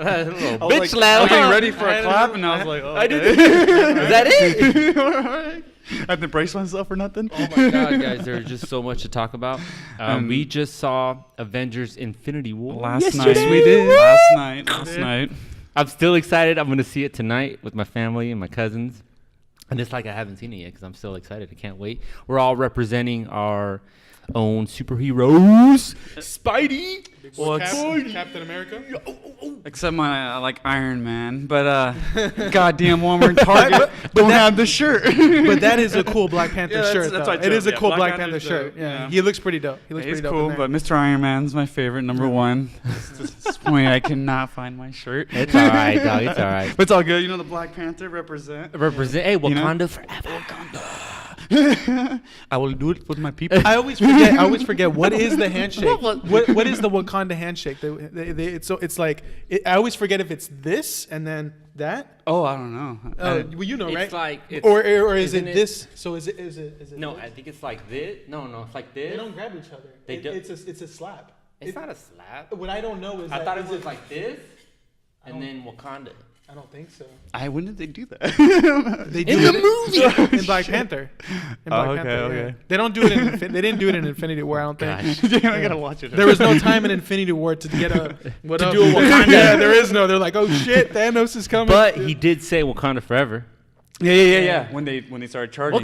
Bitch I was getting ready for I a clap, and I was like, oh, I did. okay. Is that it? All right. I have to brace myself or nothing. Oh my God, guys! There's just so much to talk about. We just saw Avengers Infinity War Last night. yesterday. We did. Last night. I'm still excited. I'm gonna see it tonight with my family and my cousins. And it's like I haven't seen it yet because I'm still excited. I can't wait. We're all representing our own superheroes. Spidey. Well, Captain America. Except my I like Iron Man, but goddamn Walmart Target don't have the shirt. But that is a cool Black Panther shirt. That's Though. what I It is a chose. cool Yeah, Black Black Panther Panther's shirt. dope. Yeah, Yeah. he looks pretty dope. He looks He's pretty dope. cool, in but there. Mr. Iron Man's my favorite, number one. At this point, I cannot find my shirt. It's all right, dog. It's all right. But it's all good. You know, the Black Panther represent. Hey, Wakanda You know? forever. I will do it with my people. I always forget. What is the handshake? What- What is the Wakanda handshake? It's like I always forget if it's this and then that. Oh, I don't know. Well, you know, right? It's like, or is it isn't this? So is it? No, this? I think it's like this. No, it's like this. They don't grab each other. They do. It's a slap. It's not a slap. What I don't know is I that thought it is was like this, and don't- then Wakanda. I don't think so. When did they do that? They do In it the movie. in Black Panther. In Oh, Black okay, Panther, okay. yeah. They don't do it in. They didn't do it in Infinity War. I don't think. Gosh. I gotta watch it. There was no time in Infinity War to get a To do a Wakanda. Yeah, there is no. They're like, oh shit, Thanos is coming. But he did say Wakanda forever. Yeah. When they started charging.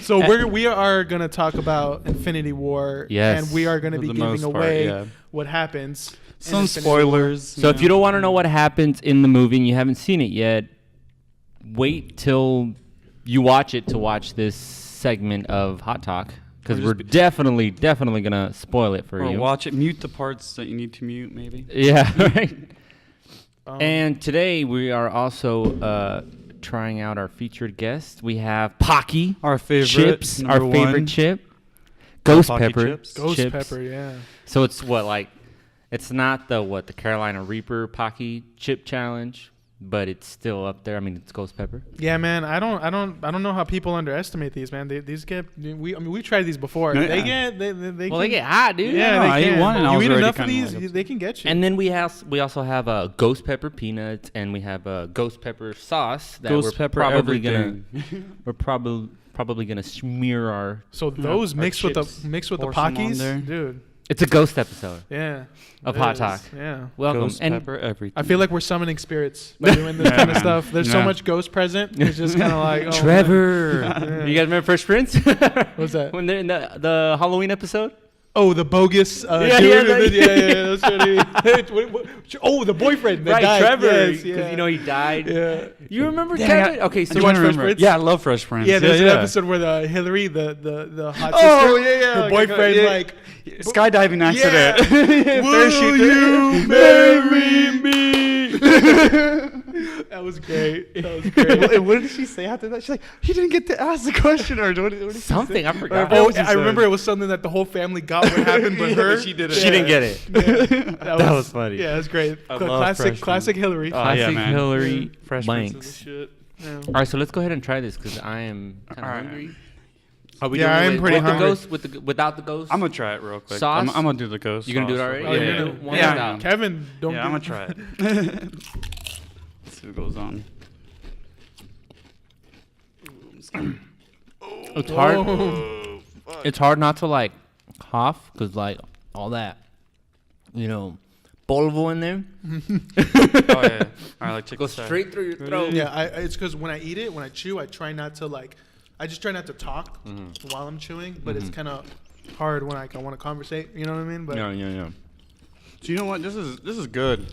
So we are gonna talk about Infinity War. Yes. And we are gonna For be the giving most part, away yeah. what happens. in Some Infinity War. spoilers. So if you don't want to know what happens in the movie and you haven't seen it yet, wait till you watch it to watch this segment of Hot Talk because Or we're just definitely gonna spoil it for or you. watch it, mute the parts that you need to mute, maybe. Yeah, right. And Um, today we are also trying out our featured guest. We have Paqui Our favorite Chips, our number favorite one. chip, Ghost Paqui Pepper Chips. Ghost Chips. Pepper, yeah. So it's it's not the Carolina Reaper Paqui chip challenge, but it's still up there. I mean, it's Ghost Pepper. Yeah, man. I don't know how people underestimate these, man. These get we've tried these before. Yeah. They get They get hot, dude. yeah, No, they I ate can. one and I You was eat already enough of kinda these, like they can get you. And then we also have Ghost Pepper peanuts, and we have Ghost Pepper sauce that Ghost we're Pepper probably everything. probably gonna smear our. So those our mixed with chips. the Pour some on Pockies, there. dude. It's a ghost episode Yeah. of it Hot is, Talk. Yeah. Welcome. Ghost And Pepper, everything. I feel like we're summoning spirits by doing this kind of man. stuff. There's so Yeah. much ghost present. It's just kind of like oh, Trevor. man. You guys remember Fresh Prince? What's that? When they're in the Halloween episode? Oh, the bogus Yeah, dude. yeah, That's what oh, the boyfriend that Right, died. Trevor. Yes, Because yeah. he died. Yeah. You remember Yeah, Kevin? yeah. Okay, you so watch I Fresh remember. Prince? Yeah, I love Fresh Prince. Yeah, there's an episode where the Hillary, the hot Oh, sister, yeah. her Okay, boyfriend, yeah. like, Skydiving accident. will you marry me? That was great. That was great. What did she say after that? She's like, he didn't get to ask the question, or what did she something say? I forgot. Oh, What was I he remember saying? it was something that the whole family got what happened, but Yeah, her, but she didn't. She didn't get it. Yeah, That was funny. Yeah, that's great. I love Fresh Classic Hillary. Oh, Classic yeah, man. Hillary Fresh Prince is Banks. the shit. Yeah. All right, so let's go ahead and try this because I am kind of All right. hungry. Are we Yeah, doing I am it pretty with the hungry. ghost, without the ghost? I'm gonna try it real quick. Sauce? I'm gonna do the ghost. You gonna do it sauce already? real Oh, quick. you're Yeah, gonna, one yeah. down. Kevin, don't. Yeah, do- I'm gonna try it. Let's see what goes on. It's hard. Oh. It's hard not to like cough because like all that, polvo in there Oh yeah. All right, like chicken. goes straight through your throat. Yeah, it's because when I eat it, when I chew, I try not to I just try not to talk while I'm chewing. But it's kind of hard when I want to conversate. You know what I mean? But Yeah. Do you know what? This is good.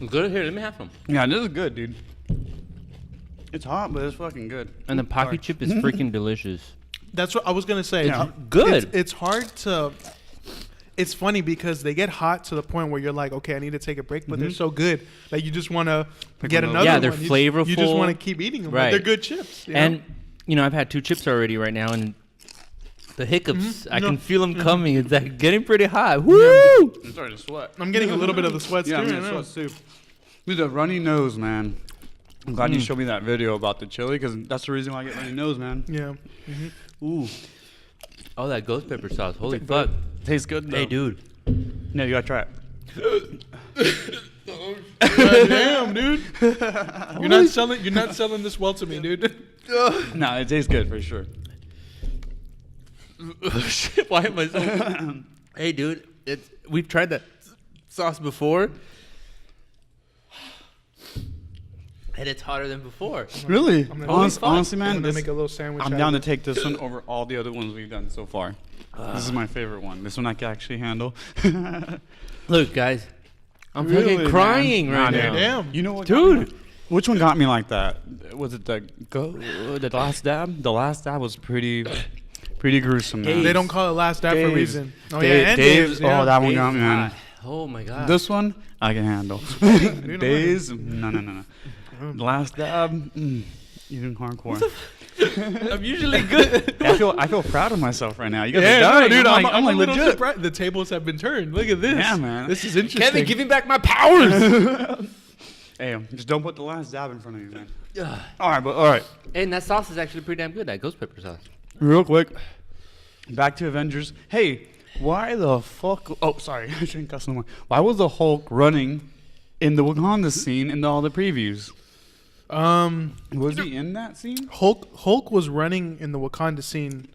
Good. Here, let me have some. Yeah, this is good, dude. It's hot, but it's fucking good. And the Paqui chip is freaking delicious. that's what I was gonna say. Yeah. Good. It's hard to. It's funny because they get hot to the point where you're like, okay, I need to take a break, but they're so good that you just want to get one up. another Yeah, one. they're You just flavorful. want to keep eating them. Right. They're good chips. you know? And I've had 2 chips already right now, and the hiccups, I No. can feel them coming. It's like getting pretty hot. Woo! I'm starting to sweat. I'm getting a little bit of the sweats Yeah, too. I'm I gonna know. sweat too. Dude, the runny nose, man. I'm glad you showed me that video about the chili because that's the reason why I get runny nose, man. Yeah. Ooh, Oh, that ghost pepper sauce. Holy fuck. tastes good though. Hey, dude. Yeah, you gotta try it. Damn, dude. You're not selling this well to me, dude. No, it tastes good for sure. Shit, why am I so... Hey, dude, we've tried that sauce before. And it's hotter than before. Really? Honestly, I'm man, gonna make a little sandwich. I'm down to take this one over all the other ones we've done so far. This is my favorite one. This one I can actually handle. Look, guys, I'm Really, fucking crying man? right Nah, now. Damn. You know what, Dude. Which one got me like that? Was it the last dab? The last dab was pretty gruesome, man. They don't call it last dab for a Dave's. reason. Oh Dave- yeah, and Dave's. Dave's. Yeah. Oh, that one got me, man. Oh my god. This one I can handle. Dude, Days? No. The last dab, even hardcore. I'm usually good. I feel proud of myself right now. You guys are Yeah, dying. no, dude, I'm I'm like a little legit. surprised. The tables have been turned. Look at this. Yeah, man. This is interesting. Kevin, give me back my powers. Hey, just don't put the last dab in front of you, man. All right. And that sauce is actually pretty damn good. That ghost pepper sauce. Real quick, back to Avengers. Hey, why the fuck? Oh, sorry, I shouldn't cuss no more. Why was the Hulk running in the Wakanda scene in all the previews? Was he in that scene? Hulk was running in the Wakanda scene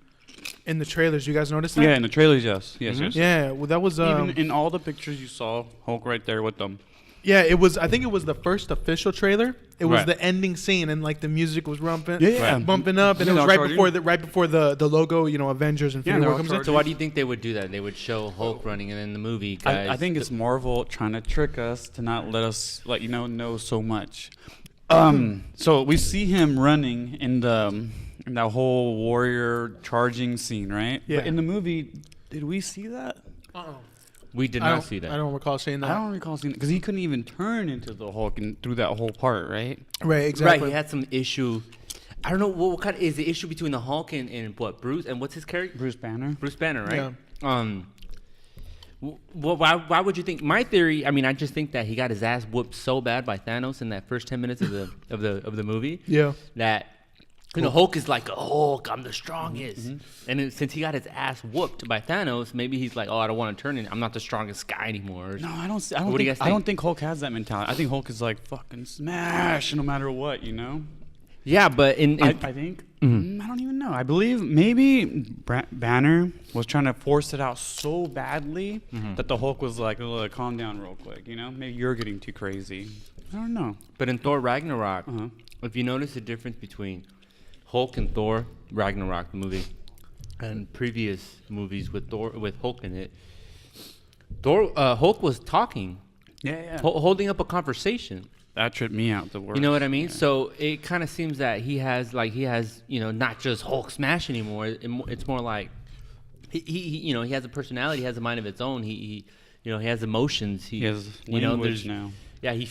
in the trailers. You guys notice that? Yeah, in the trailers, yes. Yeah, well, that was Even in all the pictures you saw, Hulk right there with them. yeah, it was. I think it was the first official trailer. It was Right. the ending scene, and like the music was bumping up, and Yeah, it was they're right charging. before the logo. You know, Avengers Infinity they're War all comes in. charging. So why do you think they would do that? They would show Hulk running, and in the movie, guys. I think it's Marvel trying to trick us to not let us, like, know so much. So we see him running in that whole warrior charging scene, right? Yeah. But in the movie, did we see that? we did I not don't see that. I don't recall seeing that. I don't recall seeing it because he couldn't even turn into the Hulk through that whole part, right? Right, exactly. Right, he had some issue. I don't know what kind of is the issue between the Hulk and what Bruce and what's his character? Bruce Banner. Bruce Banner, right? Yeah. Well, why would you think? My theory, I mean, I just think that he got his ass whooped so bad by Thanos in that first 10 minutes of the movie. Yeah. That Hulk is like, oh, I'm the strongest, and since he got his ass whooped by Thanos, maybe he's like, oh, I don't want to turn in. I'm not the strongest guy anymore. No, I don't. What do you guys think? I don't think Hulk has that mentality. I think Hulk is like fucking smash no matter what, you know. Yeah, but I think I don't even know. I believe maybe Banner was trying to force it out so badly that the Hulk was like, calm down real quick, you know? Maybe you're getting too crazy. I don't know. But in Thor Ragnarok, Uh-huh. if you notice the difference between Hulk and Thor Ragnarok, the movie, and previous movies with Hulk in it, Hulk was talking, holding up a conversation. That tripped me out the worst. You know what I mean? Yeah. So it kind of seems that he has not just Hulk smash anymore. It's more like he has a personality, he has a mind of its own. He has emotions. He has you know, language now. Yeah, he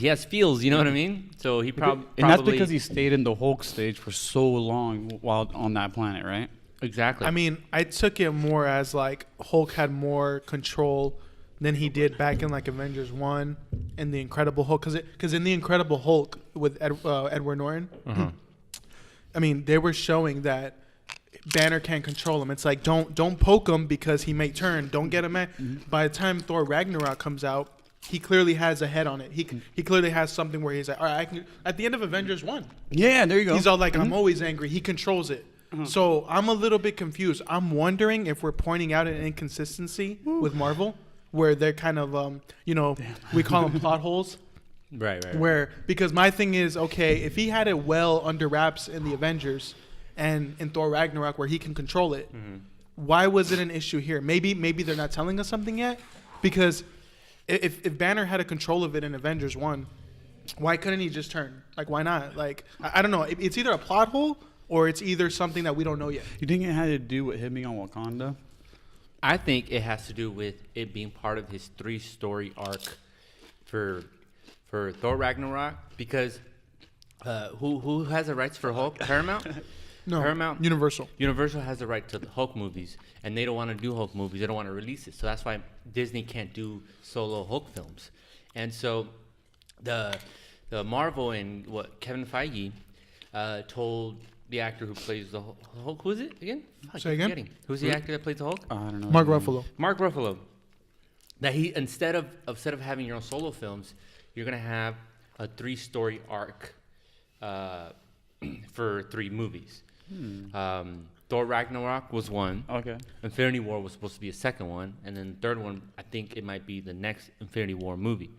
has feels. You know what I mean? So he probably And that's because he stayed in the Hulk stage for so long while on that planet, right? exactly. I mean, I took it more as like Hulk had more control than he did back in like Avengers 1 and the Incredible Hulk, because in the Incredible Hulk with Edward Norton, I mean, they were showing that Banner can't control him. It's like don't poke him because he may turn. Don't get him at. By the time Thor Ragnarok comes out, he clearly has a head on it. He clearly has something where he's like, all right, I can. At the end of Avengers 1, Yeah, there you go. he's all like, I'm always angry. He controls it. So I'm a little bit confused. I'm wondering if we're pointing out an inconsistency with Marvel, where they're kind of, we call them plot holes. right. Where, because my thing is, okay, if he had it well under wraps in the Avengers and in Thor Ragnarok where he can control it, why was it an issue here? Maybe they're not telling us something yet, because if Banner had a control of it in Avengers 1, why couldn't he just turn? Like, why not? Like, I don't know. It's either a plot hole or it's either something that we don't know yet. You think it had to do with him being on Wakanda? I think it has to do with it being part of his 3-story arc for Thor Ragnarok, because who has the rights for Hulk? Paramount? No, Paramount? Universal. Universal has the right to the Hulk movies, and they don't want to do Hulk movies. They don't want to release it. So that's why Disney can't do solo Hulk films. And so the Marvel and Kevin Feige told the actor who plays the Hulk, who is it again? Say again? Who's the actor that plays the Hulk? I don't know. Mark Ruffalo. Mark Ruffalo. that he instead of having your own solo films, you're gonna have a 3-story arc for 3 movies. Thor Ragnarok was one. Okay. Infinity War was supposed to be a second one, and then the third one, I think it might be the next Infinity War movie.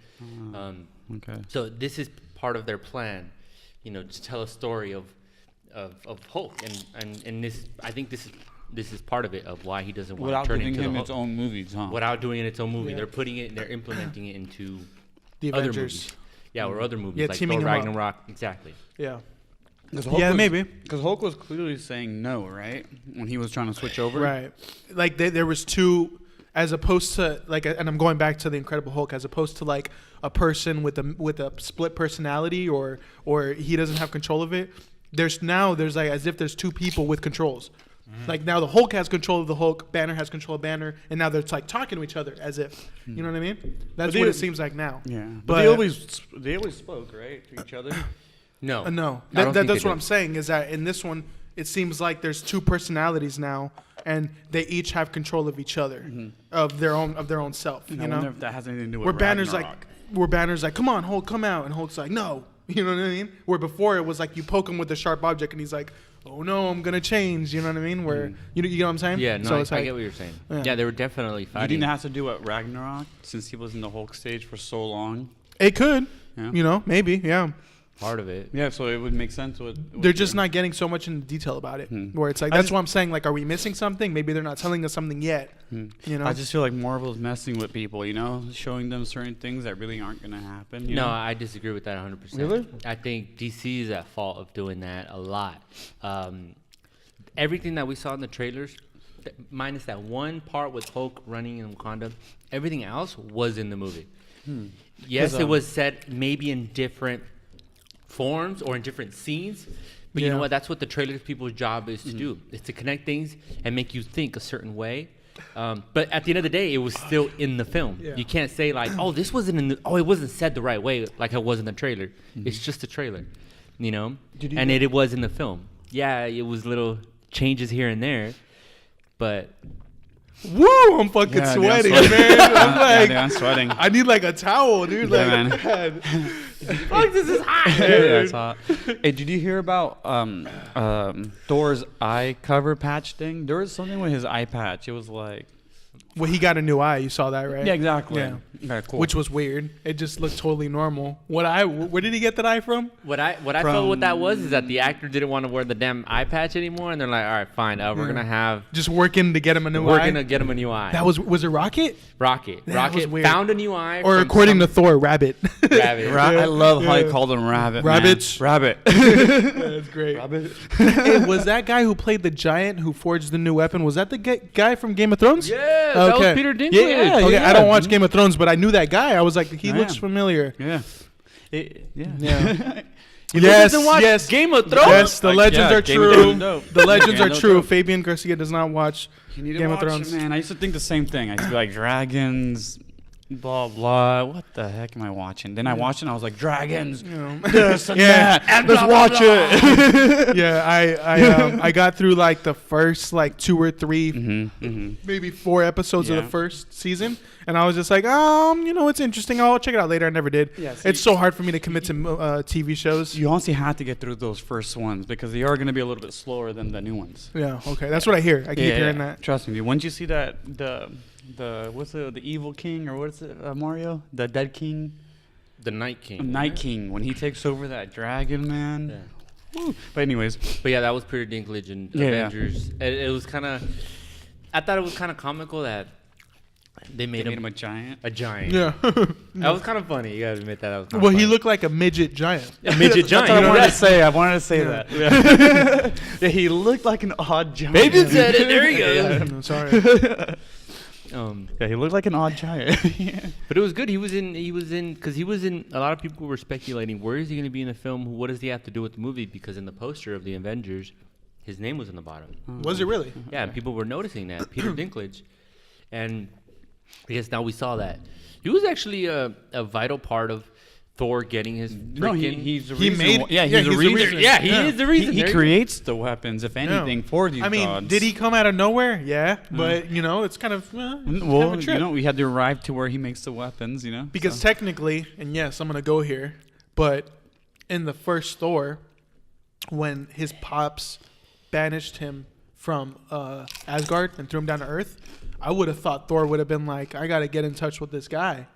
Okay. So this is part of their plan, to tell a story of Hulk, and this, I think this is part of it, of why he doesn't want Without to turn giving into him the its Hulk. own movies, huh? Without doing it its own movie, Yeah. they're implementing it into The other Avengers. movies. Yeah, or other movies Yeah, like teaming Thor him up. Ragnarok. Exactly. Yeah. Yeah, Maybe. Because Hulk was clearly saying no, right? When he was trying to switch over. Right. Like there was 2, as opposed to like, and I'm going back to the Incredible Hulk, as opposed to like a person with a split personality or he doesn't have control of it. There's like as if there's 2 people with controls. Like now the Hulk has control of the Hulk, Banner has control of Banner, and now they're like talking to each other as if, you know what I mean? That's what it seems like now. Yeah. But But they always spoke, right, to each other. No. No, I don't think that's they what did. I'm saying. Is that in this one, it seems like there's 2 personalities now, and they each have control of each other, of their own self. I You wonder know, if that has anything to do with where Banner's Ragnarok. like, come on, Hulk, come out, and Hulk's like, no. You know what I mean? Where before it was like you poke him with a sharp object, and he's like, oh no, I'm gonna change. You know what I mean? Where you know what I'm saying? Yeah, no, So I it's like, get what you're saying. Yeah. Yeah, they were definitely You fighting. didn't have to do what Ragnarok, since he was in the Hulk stage for so long. it could, Yeah. maybe, yeah. part of it. Yeah, so it would make sense with They're just not getting so much into detail about it. Where it's like, I that's just- what I'm saying. Like, are we missing something? Maybe they're not telling us something yet. You know? I just feel like Marvel's messing with people, showing them certain things that really aren't going to happen. You No, know? I disagree with that 100%. Really? I think DC is at fault of doing that a lot. Everything that we saw in the trailers, minus that one part with Hulk running in Wakanda, everything else was in the movie. Yes, 'Cause, it was set maybe in different forms or in different scenes, but you Yeah. know what? That's what the trailers people's job is to do. Is to connect things and make you think a certain way. But at the end of the day, it was still in the film. Yeah. You can't say like, "Oh, this wasn't in the. Oh, it wasn't said the right way, like it was in the trailer." It's just a trailer, Did you and get- it was in the film. Yeah, it was little changes here and there, but Woo! I'm fucking Yeah, dude, sweating, I'm sweating. man. I'm Yeah, like, dude, I'm sweating. I need like a towel, dude. Yeah, Like, man. fuck, this is hot. Yeah, that's hot. Hey, did you hear about Thor's eye cover patch thing? There was something with his eye patch. It was like, well, he got a new eye. You saw that, right? yeah, exactly. Yeah. Okay, cool. Which was weird. It just looked totally normal. Where did he get that eye from? What I felt what that was is that the actor didn't want to wear the damn eye patch anymore, and they're like, all right, fine, we're gonna have Just working to get him a new we're eye. gonna get him a new eye. That was it Rocket? Rocket. That Rocket was weird. found a new eye. Or from according to some Thor, Rabbit. rabbit. I love how Yeah. he called him Rabbit. Rabbits. Man. Rabbit. That's great. Rabbit. Hey, was that guy who played the giant who forged the new weapon? Was that the guy from Game of Thrones? Yeah, that was Peter Dinklage. Yeah, Okay, yeah. I don't watch Game of Thrones, but I knew that guy. I was like, he Yeah. looks familiar. Yeah. Yeah. You Yes, doesn't watch yes. Game of Thrones? Yes, the Like, legends yeah, are Game of true. Thrones dope. The legends Yeah, are no true. dope. Fabian Garcia does not watch You need to Game of watch Thrones. it, man. I used to think the same thing. I used to be like, dragons, blah, blah. What the heck am I watching? Then I watched it and I was like, dragons. You know. This and Yeah. that. Let's watch it. Yeah, I got through like the first like 2 or 3, Mm-hmm. maybe 4 episodes of Yeah. the first season, and I was just like, it's interesting. I'll check it out later. I never did. Yeah, see- It's so hard for me to commit to TV shows. You honestly had to get through those first ones because they are going to be a little bit slower than the new ones. Yeah, okay, that's what I hear. I keep hearing that. Trust me, dude. Once you see that the what's the evil king or what's it Mario, the dead king, The Night King. Night King, when he takes over that dragon, man. Yeah. Woo. But anyways, But yeah, that was Peter Dinklage in Yeah. Avengers. It was kind of, I thought it was kind of comical that they they made, made him a giant. a giant. Yeah. That was kind of funny. You gotta admit that. Was kinda Well, he funny. looked like a midget giant. a midget That's giant. what I you know wanted to that? say. I wanted to say Yeah. that. Yeah, he looked like an odd giant. Fabian said it. There you go. I'm sorry. Yeah, he looked like an odd giant. Yeah. But it was good. He was in. Because he was in. A lot of people were speculating, where is he going to be in the film? What does he have to do with the movie? Because in the poster of the Avengers, his name was in the bottom. Was it really? Yeah, and people were noticing that Peter Dinklage, and I guess now we saw that he was actually a vital part of Thor getting his No, freaking... he's the He reason. made- yeah, yeah, he's the reason. Yeah, he is the reason. He There- creates the weapons, if anything, for these I mean, gods. did he come out of nowhere? Yeah, but you know, it's kind of it's kind of Well, a trip. you know, we had to arrive to where he makes the weapons. You know, Because so. technically, and yes, I'm gonna go here, but in the first Thor, when his pops banished him from Asgard and threw him down to Earth, I would have thought Thor would have been like, I gotta get in touch with this guy.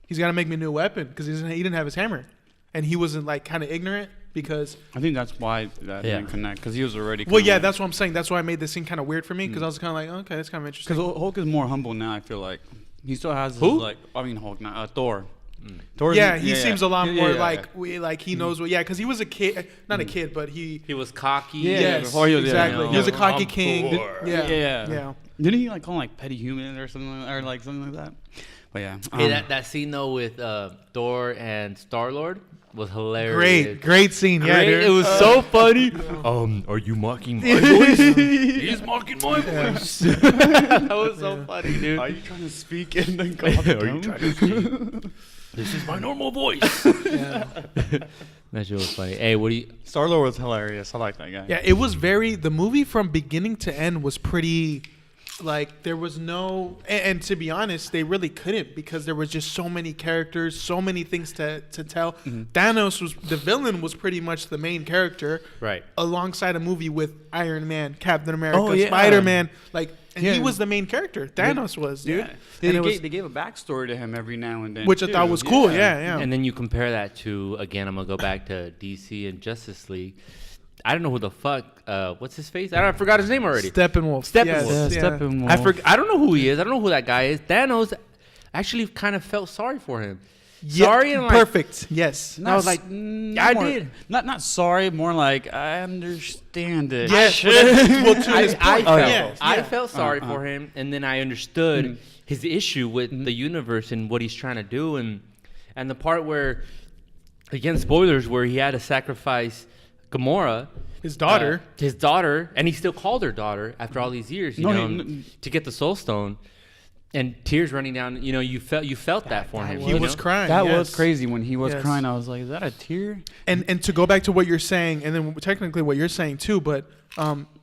He's gotta make me a new weapon because he didn't have his hammer, and he wasn't like kind of ignorant because. I think that's why that didn't connect because he was already. Well, yeah, that's what I'm saying. That's why I made this scene kind of weird for me because I was kind of like, okay, that's kind of interesting. because Hulk is more humble now. I feel like he still has his, Who? like I mean Hulk, not Thor. Thor. Yeah, he seems a lot more yeah. like he knows what. Yeah, because he was a kid, not a kid, but he. He was cocky. Yeah, Yes, before he was- exactly. yeah. He was a Yeah. cocky I'm king. Thor. Yeah, Yeah. yeah. Didn't he like call him like petty human or something like something like that? But yeah, Hey, that scene though with Thor and Star-Lord was hilarious. Great scene. Yeah, Great. dude. It was so funny. Are you mocking my voice? He's mocking my voice. That was so funny, dude. Are you trying to speak in the Are you trying to speak? This is my normal voice. Yeah. That shit was funny. Hey, what do you? Star-Lord was hilarious. I like that guy. Yeah, it was the movie from beginning to end was pretty, like, there was no, and to be honest, they really couldn't because there was just so many characters, so many things to tell. Thanos the villain was pretty much the main character. Right. Alongside a movie with Iron Man, Captain America, Oh, yeah. Spider-Man, like, and he Yeah. was the main character. Thanos was, dude. Yeah. And it was, They gave a backstory to him every now and then, which I too. thought was cool. Yeah. And then you compare that to, again, I'm gonna go back to DC and Justice League. I don't know who the fuck. What's his face? I forgot his name already. Steppenwolf. Steppenwolf. Yes, Yeah, yeah. Steppenwolf. I don't know who he is. I don't know who that guy is. Thanos actually kind of felt sorry for him. Yeah, Sorry and like perfect. Yes. I was like, I did. Not sorry, more like I understand it. Yes. Well, to his point. I felt sorry for him, and then I understood his issue with the universe and what he's trying to do, and the part where, again, spoilers, where he had to sacrifice Gamora, His daughter. and he still called her daughter after all these years, No, to get the Soul Stone, and tears running down. You know, you felt that for him. He was crying. That yes. was crazy when he was Yes. crying. I was like, is that a tear? And to go back to what you're saying, and then technically what you're saying too, but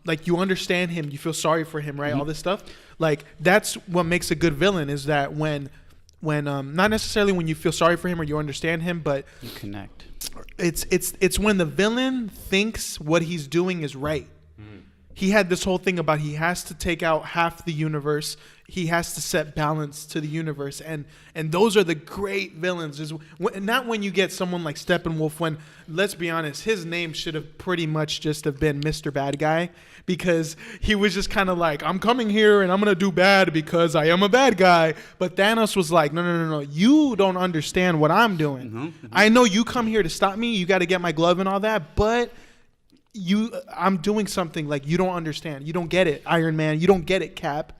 like you understand him, you feel sorry for him, right? All this stuff, like that's what makes a good villain is that when not necessarily when you feel sorry for him or you understand him, but You connect. it's when the villain thinks what he's doing is right. He had this whole thing about he has to take out half the universe. He has to set balance to the universe, and those are the great villains. Is not when you get someone like Steppenwolf. When, let's be honest, his name should have pretty much just have been Mr. Bad Guy, because he was just kind of like, I'm coming here and I'm gonna do bad because I am a bad guy. But Thanos was like, no, you don't understand what I'm doing. I know you come here to stop me. You got to get my glove and all that, but I'm doing something like you don't understand. You don't get it, Iron Man. You don't get it, Cap.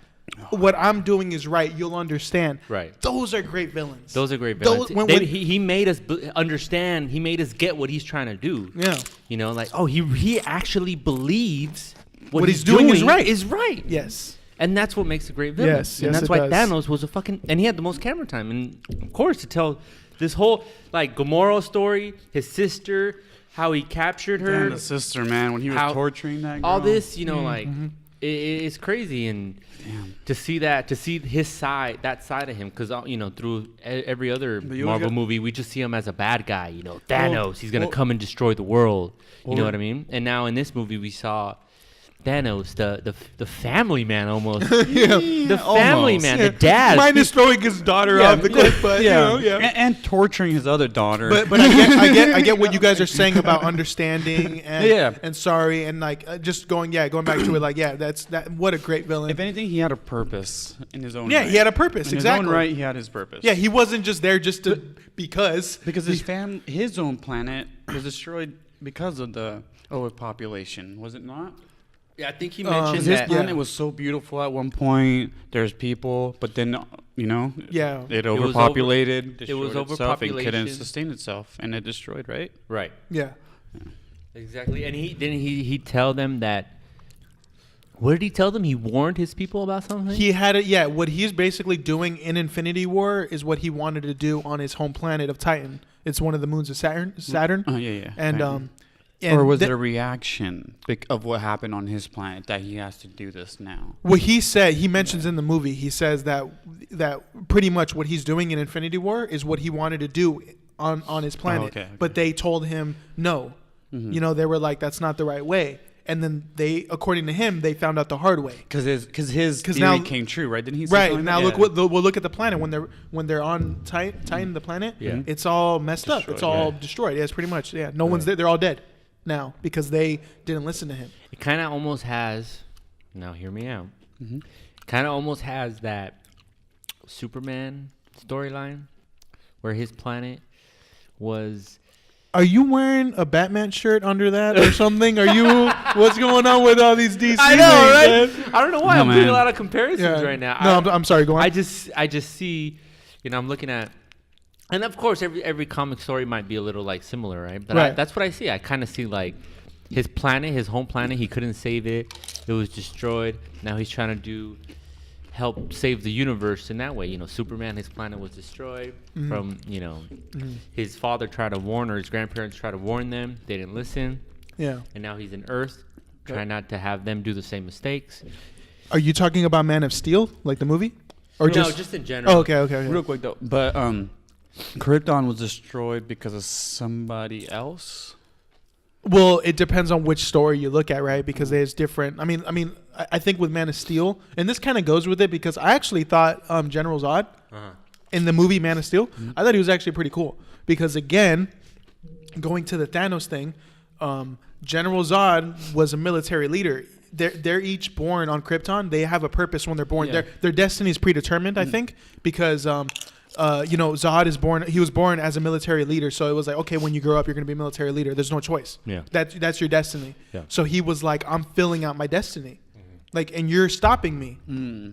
What I'm doing is right. You'll understand. Right. Those are great villains. Those are great villains. Those- when- He made us understand. He made us get what he's trying to do. Yeah. You know, like, oh, he actually believes What he's doing is right. Is right. Yes. And that's what makes a great villain. Yes, and yes, that's it why does. Thanos was and he had the most camera time. And of course, to tell this whole like Gamora story, his sister, how he captured her, And the sister, man, when he was How- torturing that girl. all this, you know, like it's crazy. And to see his side, that side of him, because you know, through every other But you Marvel got- movie, we just see him as a bad guy. You know, Thanos, he's gonna come and destroy the world. You know Well- what I mean? And now in this movie, we saw Thanos, the family man almost. Yeah. The family Almost. man, the dad. Minus throwing his daughter off the cliff, but you know, yeah. And torturing his other daughter. But I get what you guys are saying about understanding and Yeah. and sorry and like just going back to it, like that's what a great villain. if anything, he had a purpose in his own Yeah, right. he had a purpose, In exactly. his own right, he had his purpose. Yeah, he wasn't just there just to because Because his own planet was destroyed because of the overpopulation, was it not? Yeah, I think he Because mentioned His that. planet was so beautiful at one point. There's people, but then you know, Yeah. it was overpopulated. it was destroyed itself and couldn't overpopulation. sustain itself, and it destroyed. Right? Right. yeah. Exactly. And he tell them that. What did he tell them? He warned his people about something. He had it. Yeah, what he's basically doing in Infinity War is what he wanted to do on his home planet of Titan. It's one of the moons of Saturn. Oh yeah. And Right. and or was th- it a reaction of what happened on his planet that he has to do this now? what he said, he mentions in the movie, he says that pretty much what he's doing in Infinity War is what he wanted to do on his planet. Okay. But they told him no. Mm-hmm. You know, they were like, that's not the right way. And then they, according to him, they found out the hard way. Because his theory now- came true, right? Didn't he? Say Right something now, like look that? we'll look at the planet when they're on Titan, the planet. Yeah. It's all messed up. Destroyed, It's all yeah. destroyed. Yeah, it's pretty much. Yeah, no one's there. They're all dead now because they didn't listen to him. It kind of almost has. Now, hear me out. Mhm. Kind of almost has that Superman storyline where his planet was. Are you wearing a Batman shirt under that or something? Are you? What's going on with all these DC? I know, things, right? I don't know why No, I'm doing man. a lot of comparisons Yeah. right now. No, I'm sorry. Go on. I just see, I'm looking at, and of course every comic story might be a little like similar, right? But Right. that's what I see. I kind of see like his planet, his home planet. He couldn't save it; it was destroyed. Now he's trying to help save the universe in that way. Superman, his planet was destroyed from his father tried to warn, or his grandparents tried to warn them. They didn't listen, yeah. and now he's in Earth, trying not to have them do the same mistakes. Are you talking about Man of Steel, like the movie, or No, just? just in general. Oh, okay. Real quick though, but Krypton was destroyed because of somebody else. Well, it depends on which story you look at, right? Because there's different. I think with Man of Steel, and this kind of goes with it because I actually thought General Zod Uh-huh. in the movie Man of Steel, I thought he was actually pretty cool because again, going to the Thanos thing, General Zod was a military leader. They're each born on Krypton. They have a purpose when they're born. Yeah. Their destiny is predetermined, I think, because Zod is born. He was born as a military leader, so it was like, okay, when you grow up, you're going to be a military leader. There's no choice. Yeah. That's your destiny. Yeah. So he was like, I'm filling out my destiny, and you're stopping me.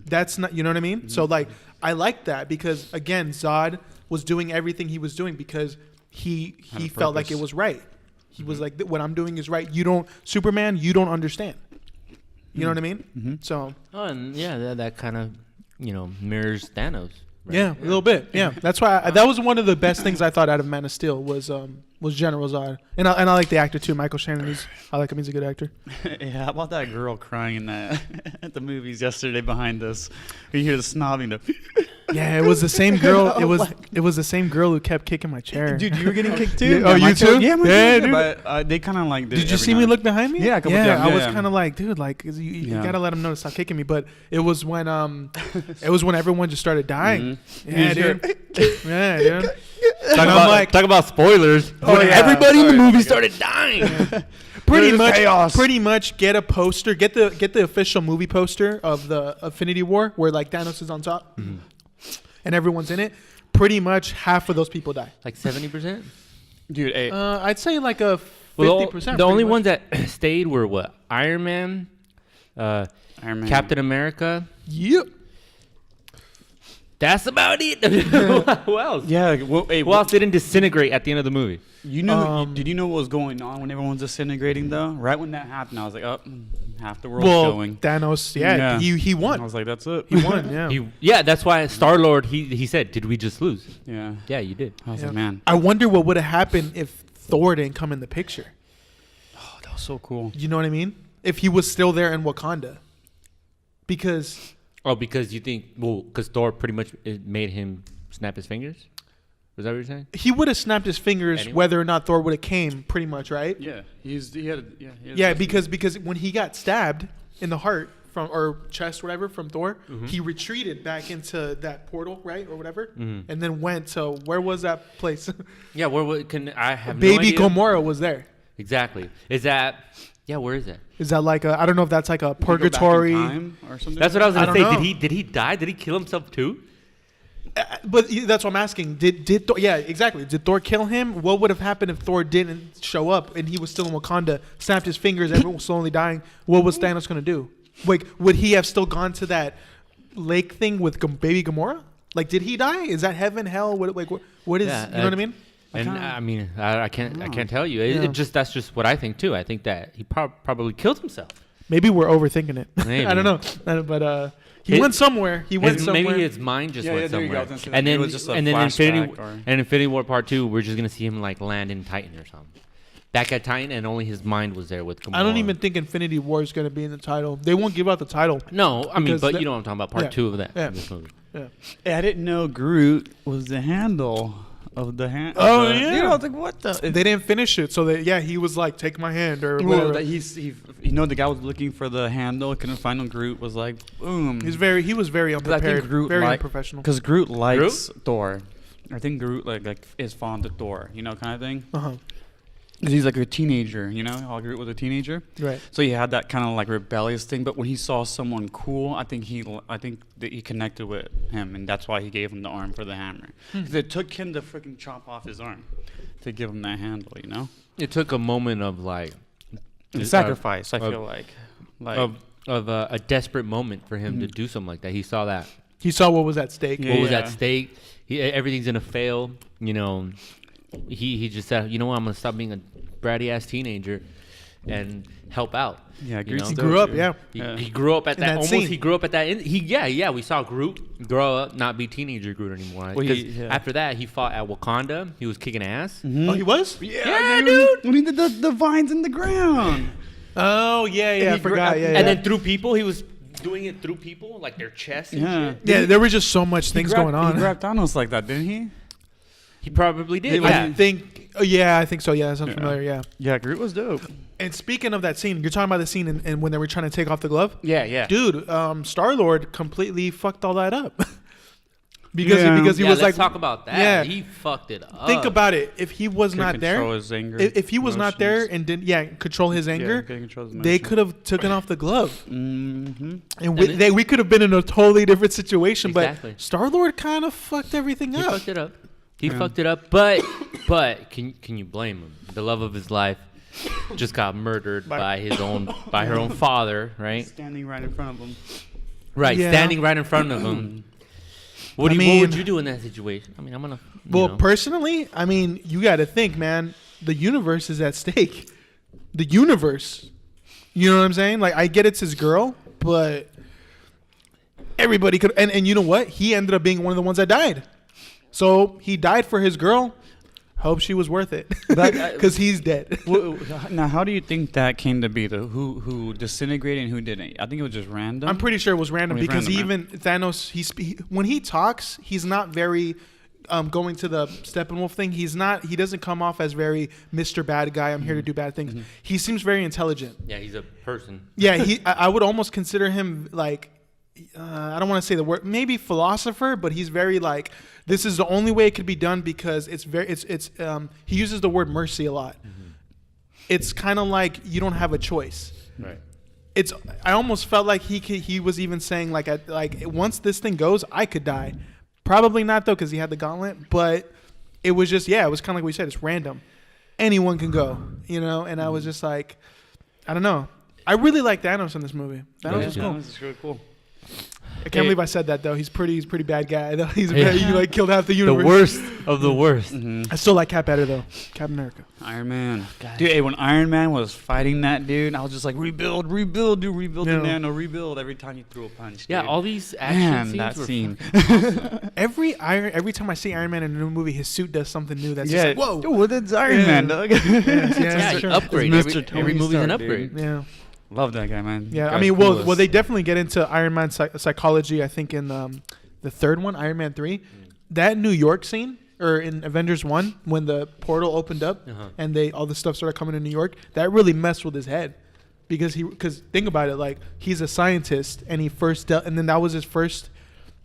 That's not, you know what I mean? So like, I like that because again, Zod was doing everything he was doing because he Had a felt like purpose. it was right. He was like, what I'm doing is right. You don't, Superman, you don't understand. You know what I mean? So Oh, and yeah, that kind of, mirrors Thanos. Right? yeah, a little bit. Yeah, that's why that was one of the best things I thought out of Man of Steel was General Zod, and I like the actor too, Michael Shannon. I like him. He's a good actor. Yeah, how about that girl crying in that at the movies yesterday behind us? You hear the snobbing. Yeah, it was the same girl. It was the same girl who kept kicking my chair. Dude, you were getting kicked too. Yeah, oh, you too? Yeah, Yeah, dude. dude. But they kind of like. Did you see me look behind me? Yeah, a couple yeah. times, I yeah, was yeah. kind of like, dude, you Yeah. gotta let him know to stop kicking me. But it was when everyone just started dying. Yeah, dude. Yeah, dude. And I'm like, talk about spoilers. Oh, When yeah. everybody in the Sorry. movie started dying. pretty much get a poster, get the official movie poster of the Infinity War where like Thanos is on top and everyone's in it. Pretty much half of those people die. Like 70%. Dude, hey, I'd say like a 50%. Well, the only pretty ones that stayed were what? Iron Man, Iron Man. Captain America. Yep. That's about it. Who else? Yeah, well, hey, Who else didn't disintegrate at the end of the movie? you know? Did you know what was going on when everyone's disintegrating though? Right when that happened, I was like, oh, half the world's Well, going. Thanos, Yeah. he I won. was like, that's it. He won, yeah. Yeah, that's why Star-Lord, he said, did we just lose? Yeah. Yeah, you did. I was Yeah. like, man, I wonder what would have happened if Thor didn't come in the picture. oh, that was so cool. You know what I mean? If he was still there in Wakanda. Because Oh, because you think, because Thor pretty much made him snap his fingers? Was that what you're saying? he would have snapped his fingers Anyway. whether or not Thor would have came, pretty much, right? Yeah, he had. Yeah, because when he got stabbed in the heart or chest, whatever, from Thor, he retreated back into that portal, right, or whatever, and then went to where was that place? Yeah, I have no Baby idea. Gamora was there. Exactly. Is that, where is that? Is that like I don't know if that's like a Did he go back in purgatory? time or something. That's what I was I going to don't say. know. Did he die? Did he kill himself too? But that's what I'm asking. Did Thor, yeah, exactly. Did Thor kill him? What would have happened if Thor didn't show up and he was still in Wakanda, snapped his fingers, everyone was slowly dying? What was Thanos going to do? Like, would he have still gone to that lake thing with Baby Gamora? Like, did he die? Is that heaven, hell? What is? Yeah, you know what I mean? And I mean, I can't tell you. Yeah. That's just what I think too. I think that he probably killed himself. Maybe we're overthinking it. Maybe. I don't know, but He went somewhere. He went somewhere. Maybe his mind just went there you go. somewhere. I was gonna say, And maybe then, it was just a and then flashback Infinity War Part 2, we're just gonna see him like land in Titan or something. Back at Titan, and only his mind was there with Gamora. I don't even think Infinity War is going to be in the title. They won't give out the title. No, I mean, Because but the- you know what I'm talking about. Part yeah. 2 of that. Yeah. Of this movie. Yeah. Hey, I didn't know Groot was the handle of the hand. Oh, of the, yeah. You know, I was like, what the? They didn't finish it, so he was like, "Take my hand" or Well, whatever. that the guy was looking for the handle, couldn't find him. Groot was like, boom. He was very unprepared, Groot very like- unprofessional. Because Groot likes Thor. I think Groot like is fond of Thor, kind of thing. Uh huh. Because he's like a teenager, how Groot was a teenager. Right. So he had that kind of like rebellious thing. But when he saw someone cool, I think that he connected with him, and that's why he gave him the arm for the hammer. Because it took him to freaking chop off his arm to give him that handle, It took a moment of like sacrifice. I feel like of a desperate moment for him to do something like that. He saw that. He saw what was at stake. Yeah. What was at stake? Everything's gonna fail. He just said, you know what? I'm gonna stop being a bratty ass teenager and help out. Yeah, you Groot's know? He dope, grew up, dude. yeah. He grew up at In that. that Almost, scene. he grew up at that. We saw Groot grow up, not be teenager Groot anymore. Well, Because after that, he fought at Wakanda. He was kicking ass. Oh, he was? Yeah, dude. When he did the vines in the ground. Oh, yeah. I forgot. Yeah, And then through people, he was doing it through people, like their chests and Yeah. shit. yeah, there was just so much things going He on. grabbed Thanos like that, didn't he? He probably did. I think. Oh, yeah, I think so. Yeah, that sounds Yeah. familiar. Yeah. Yeah, Groot was dope. And speaking of that scene, you're talking about the scene and when they were trying to take off the glove. Yeah. Dude, Star-Lord completely fucked all that up. because he Yeah, was let's like, talk about that. Yeah. He fucked it up. think about it. If he was Couldn't not there, control his anger, if he was not there emotions. and didn't, control his anger, couldn't control his they emotions. could have taken off the glove. Mm-hmm. And we could have been in a totally different situation. Exactly. But Star-Lord kind of fucked everything He up. fucked it up. He fucked it up. But can you blame him? The love of his life just got murdered by her own father, right? Standing right in front of him. Right, Yeah. standing right in front of him. What I what mean- would you do in that situation? I mean, I'm gonna. Well, personally, I mean, you got to think, man. The universe is at stake. The universe. You know what I'm saying? Like, I get it's his girl, but everybody could. And you know what? He ended up being one of the ones that died. So he died for his girl. Hope she was worth it, because he's dead. Now, how do you think that came to be? Who disintegrated and who didn't? I think it was just random. I'm pretty sure it was random I mean, because random, even Thanos, when he talks, he's not very going to the Steppenwolf thing. He doesn't come off as very Mr. Bad Guy. I'm here to do bad things. He seems very intelligent. Yeah, he's a person. Yeah, I would almost consider him like, I don't want to say the word, maybe philosopher, but he's very like, this is the only way it could be done because he uses the word mercy a lot. It's kind of like you don't have a choice. Right. I almost felt like he was even saying like once this thing goes, I could die. Probably not though, because he had the gauntlet. But it was just it was kind of like we said, it's random. Anyone can go, And I was just like, I don't know. I really like Thanos in this movie. Thanos is cool. This is really cool. I can't believe I said that though. He's pretty bad guy. Though. He's he killed half the The universe. worst of the worst. I still like Cap better though. Captain America. Iron Man. Dude, hey, when Iron Man was fighting that dude, I was just like, rebuild, rebuild the nano, rebuild every time he threw a punch. Yeah, dude. all these action Man, scenes that were scene. Every time I see Iron Man in a new movie, his suit does something new. That's just like, whoa. Dude, well, that's Iron Man, dog. Yeah, you sure. upgrade. It's Every, Mr. Tony every movie's an Stark, upgrade. dude. Yeah. Love that guy, man. Yeah, I Guy's mean, coolest. well, they definitely get into Iron Man psychology. I think in the third one, Iron Man 3, that New York scene, or in Avengers 1, when the portal opened up and all the stuff started coming to New York, that really messed with his head, because think about it, like he's a scientist and he first dealt, and then that was his first.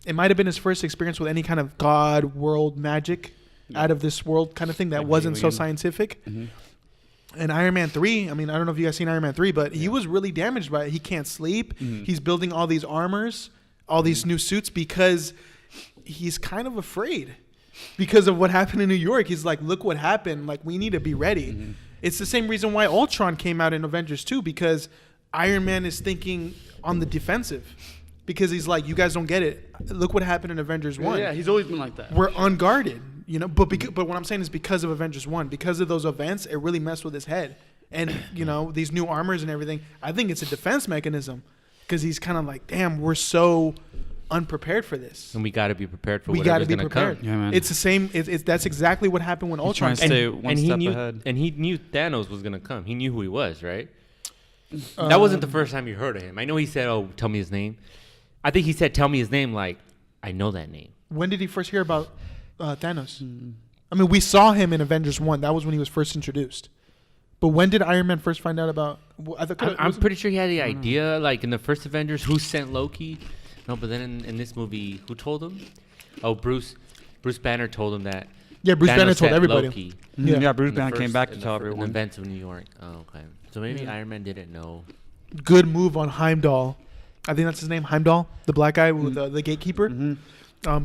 It might have been his first experience with any kind of God, world, magic, out of this world kind of thing that Like wasn't so alien. scientific. And Iron Man 3, I mean, I don't know if you guys seen Iron Man 3, but he was really damaged by it. He can't sleep. He's building all these armors, all these new suits, because he's kind of afraid because of what happened in New York. He's like, look what happened. Like, we need to be ready. It's the same reason why Ultron came out in Avengers 2, because Iron Man is thinking on the defensive, because he's like, you guys don't get it. Look what happened in Avengers 1. Yeah, he's always been like that. We're unguarded, but what I'm saying is because of Avengers 1, because of those events, it really messed with his head. And, these new armors and everything, I think it's a defense mechanism because he's kind of like, damn, we're so unprepared for this. And we got to be prepared for We got to whatever's be going to prepared. come. Yeah, man. It's the same. It's that's exactly what happened when He's Ultron. trying to stay one he step knew, ahead. and he knew Thanos was going to come. He knew who he was, right? That wasn't the first time you heard of him. I know he said, "Oh, tell me his name." I think he said, "Tell me his name." Like, I know that name. When did he first hear about Thanos? I mean, we saw him in Avengers 1. That was when he was first introduced. But when did Iron Man first find out about... I'm pretty sure he had the idea, like, in the first Avengers, who sent Loki. No, but then in this movie, who told him? Oh, Bruce Banner told him that. Yeah, Bruce Thanos Banner told sent everybody. Loki Yeah, Bruce in the Banner came first- back to in tell the fir- in everyone. the events of New York. Oh, okay. So maybe Iron Man didn't know. Good move on Heimdall. I think that's his name, Heimdall, the black guy with the gatekeeper. Mm-hmm.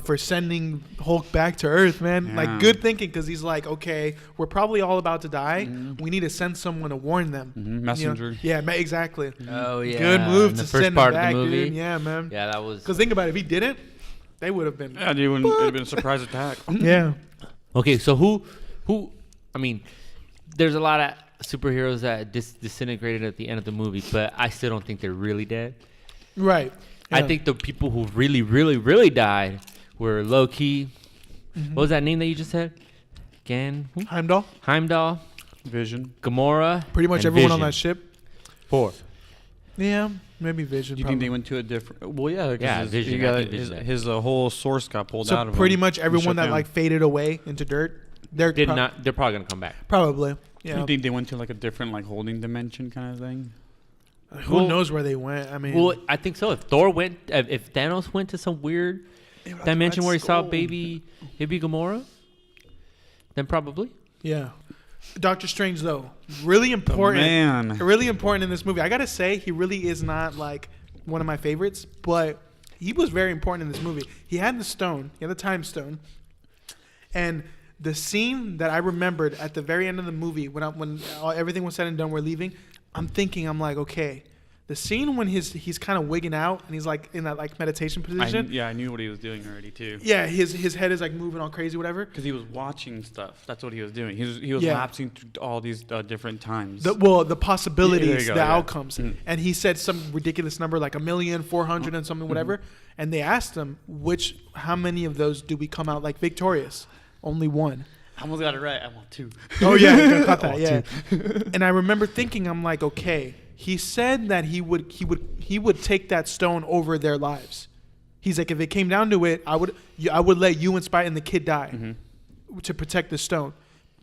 For sending Hulk back to Earth, man. Yeah. Like, good thinking, because he's like, okay, we're probably all about to die. We need to send someone to warn them. Mhm, You know? messenger. Yeah, exactly. Oh, yeah. Good move in to the first send part him back, of the movie. dude. Yeah, man. Yeah, that was... Because think about it, if he didn't, they would have been. Yeah, dude, it'd have been a surprise attack. Yeah. Okay, so who? I mean, there's a lot of superheroes that disintegrated at the end of the movie, but I still don't think they're really dead. Right. I Yeah. think the people who really, really, really died were Loki. What was that name that you just said? Who? Heimdall. Heimdall, Vision. Gamora. Pretty much and everyone on Vision. that ship. 4. Yeah, maybe Vision. Do you think they went to a different? Well, yeah. 'cause Yeah, his, Vision, he I got think Vision his whole source got pulled so out of him. pretty much and everyone shut that down. like faded away into dirt, they're They're probably gonna come back. probably. Do Yeah. you think they went to like a different like holding dimension kind of thing? Who Well- knows where they went? I mean, Well, I think so. If Thanos went to some weird dimension where he saw baby Gamora, then probably. yeah. Doctor Strange though, really important. Man. Really important in this movie. I gotta say, he really is not like one of my favorites, but he was very important in this movie. He had the stone, he had the time stone, and the scene that I remembered at the very end of the movie when everything was said and done, we're leaving. I'm like, okay, the scene when he's kind of wigging out and he's like in that like meditation position. I knew what he was doing already too. Yeah, his head is like moving all crazy, whatever. Because he was watching stuff. That's what he was doing. He was Yeah. lapsing through all these different times. The possibilities, Yeah, there you go, the yeah. outcomes, and he said some ridiculous number like 1,400,000 and something, whatever. And they asked him, how many of those do we come out like victorious? Only one. I almost got it right. I want 2. Oh yeah, you caught that. Yeah. And I remember thinking, I'm like, okay. He said that he would take that stone over their lives. He's like, if it came down to it, I would let you and Spike and the kid die to protect the stone.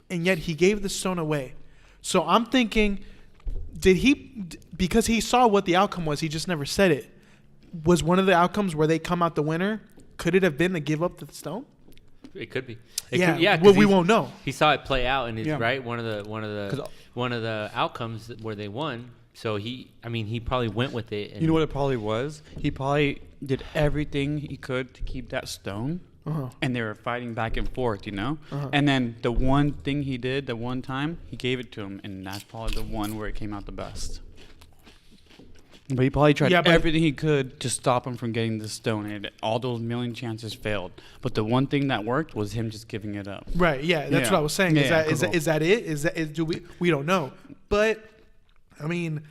And yet he gave the stone away. So I'm thinking, because he saw what the outcome was, he just never said it. Was one of the outcomes where they come out the winner? Could it have been to give up the stone? It could be. Yeah. 'cause Well, we he's- won't know. He saw it play out, and it's Yeah. right one of the outcomes where they won. So he probably went with it. And You know what it probably was? He probably did everything he could to keep that stone. And they were fighting back and forth, you know? And then the one thing he did, the one time, he gave it to him. And that's probably the one where it came out the best. But he probably tried Yeah, but- everything he could to stop him from getting the stone. And all those million chances failed. But the one thing that worked was him just giving it up. Right. Yeah. That's Yeah. what I was saying. Yeah, Is that it? Do we don't know. But I mean,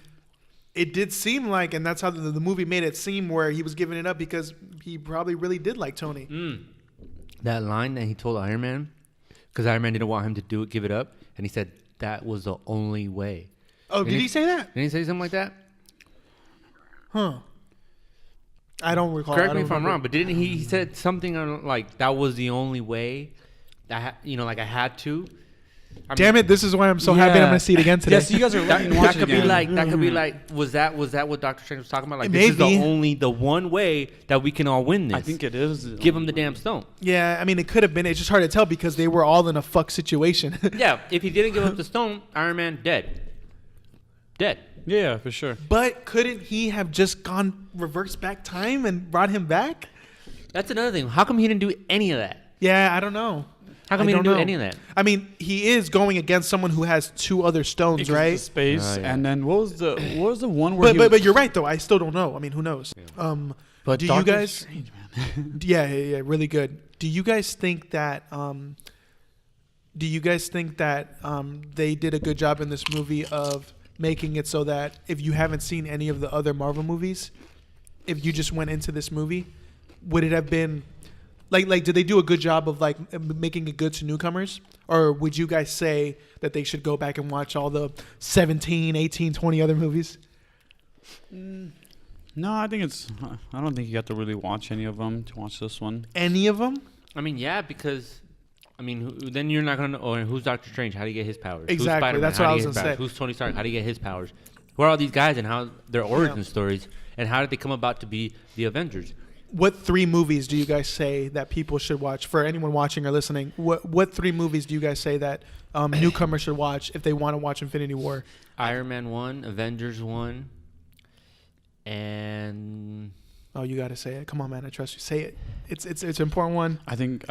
it did seem like, and that's how the movie made it seem, where he was giving it up because he probably really did like Tony. that line that he told Iron Man, because Iron Man didn't want him to give it up, and he said that was the only way. Oh, did he say that? Didn't he say something like that? Huh. I don't recall. Correct I me don't if I'm remember. wrong, but didn't he said something on like that was the only way that like I had to. Damn it! This is why I'm so happy I'm gonna see it again today. Yes, you guys are That, letting me watch that could it again. be like was that what Doctor Strange was talking about? Like this is Maybe. the one way that we can all win this. I think it is. Give him the damn stone. Yeah, I mean, it could have been. It's just hard to tell because they were all in a fuck situation. Yeah, if he didn't give up the stone, Iron Man dead. Yeah, for sure. But couldn't he have just reversed back time and brought him back? That's another thing. How come he didn't do any of that? Yeah, I don't know. How come I he didn't don't do know. any of that? I mean, he is going against someone who has 2 other stones, Because right? the space, Oh, yeah. and then what was the one where? But you're right though. I still don't know. I mean, who knows? But do Doctor you guys? Strange, man. Yeah, really good. Do you guys think that? They did a good job in this movie of making it so that if you haven't seen any of the other Marvel movies, if you just went into this movie, would it have been like did they do a good job of like making it good to newcomers, or would you guys say that they should go back and watch all the 17, 18, 20 other movies? No, I don't think you have to really watch any of them to watch this one. Any of them? I mean, yeah, because then you're not gonna know. Or who's Doctor Strange? How do you get his powers? Exactly, Who's Spider-Man? that's How what do I you was get his gonna powers? say. Who's Tony Stark? How do you get his powers? Who are all these guys and how their origin stories and how did they come about to be the Avengers? What 3 movies do you guys say that people should watch? For anyone watching or listening, what 3 movies do you guys say that newcomers should watch if they want to watch Infinity War? Iron Man 1, Avengers 1, and Oh, you gotta say it. Come on, man. I trust you. Say it. It's an important one. I think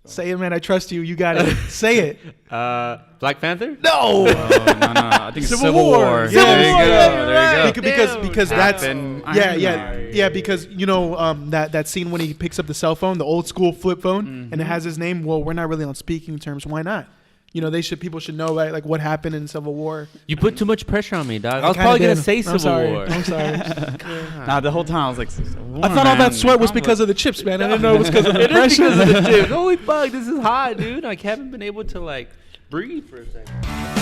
Say it, man. I trust you. You got it. Say it. Black Panther? No. no. I think it's Civil War. Civil There you War, go. yeah, There you go. Because that's Captain yeah, Iron Man. because you know that scene when he picks up the cell phone, the old school flip phone, and it has his name. Well, we're not really on speaking terms. Why not? You know, people should know like what happened in Civil War. You put too much pressure on me, dog. I was kinda probably going did. to say I'm Civil sorry. War. I'm sorry. Nah, the whole time I was like, I thought all that sweat was because of the chips, man. I didn't know it was because of the It is pressure. because of the chips. Holy fuck, this is hot, dude. I haven't been able to like breathe for a second.